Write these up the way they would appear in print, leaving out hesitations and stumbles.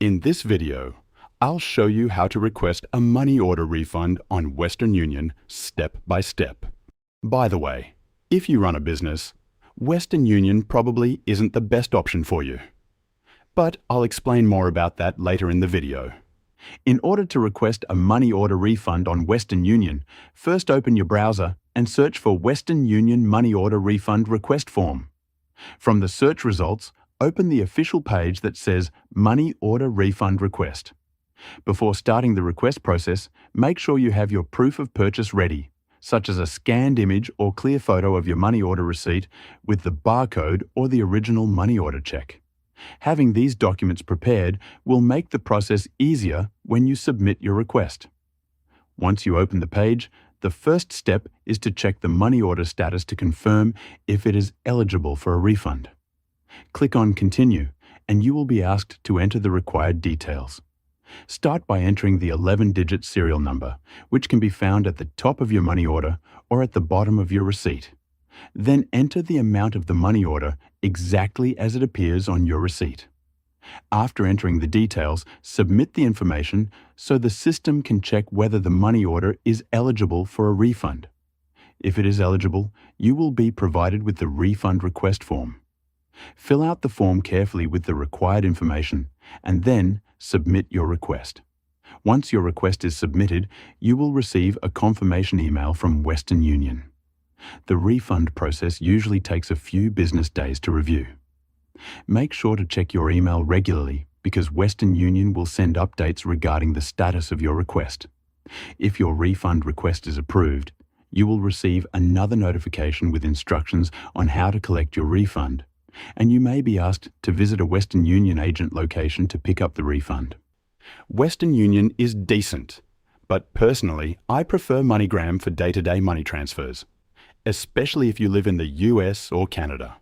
In this video, I'll show you how to request a money order refund on Western Union step by step. By the way, if you run a business, Western Union probably isn't the best option for you. But I'll explain more about that later in the video. In order to request a money order refund on Western Union, first open your browser and search for Western Union Money Order Refund Request Form. From the search results, open the official page that says Money Order Refund Request. Before starting the request process, make sure you have your proof of purchase ready, such as a scanned image or clear photo of your money order receipt with the barcode or the original money order check. Having these documents prepared will make the process easier when you submit your request. Once you open the page, the first step is to check the money order status to confirm if it is eligible for a refund. Click on Continue, and you will be asked to enter the required details. Start by entering the 11-digit serial number, which can be found at the top of your money order or at the bottom of your receipt. Then enter the amount of the money order exactly as it appears on your receipt. After entering the details, submit the information so the system can check whether the money order is eligible for a refund. If it is eligible, you will be provided with the refund request form. Fill out the form carefully with the required information and then submit your request. Once your request is submitted, you will receive a confirmation email from Western Union. The refund process usually takes a few business days to review. Make sure to check your email regularly because Western Union will send updates regarding the status of your request. If your refund request is approved, you will receive another notification with instructions on how to collect your refund, and you may be asked to visit a Western Union agent location to pick up the refund. Western Union is decent, but personally, I prefer MoneyGram for day-to-day money transfers, especially if you live in the US or Canada.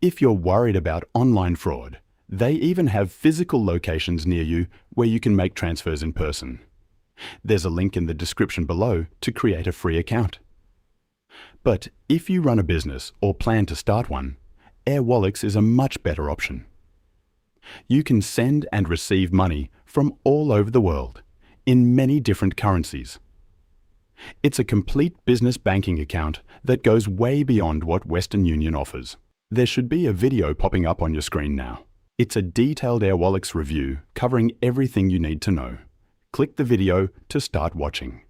If you're worried about online fraud, they even have physical locations near you where you can make transfers in person. There's a link in the description below to create a free account. But if you run a business or plan to start one, Airwallex is a much better option. You can send and receive money from all over the world, in many different currencies. It's a complete business banking account that goes way beyond what Western Union offers. There should be a video popping up on your screen now. It's a detailed Airwallex review covering everything you need to know. Click the video to start watching.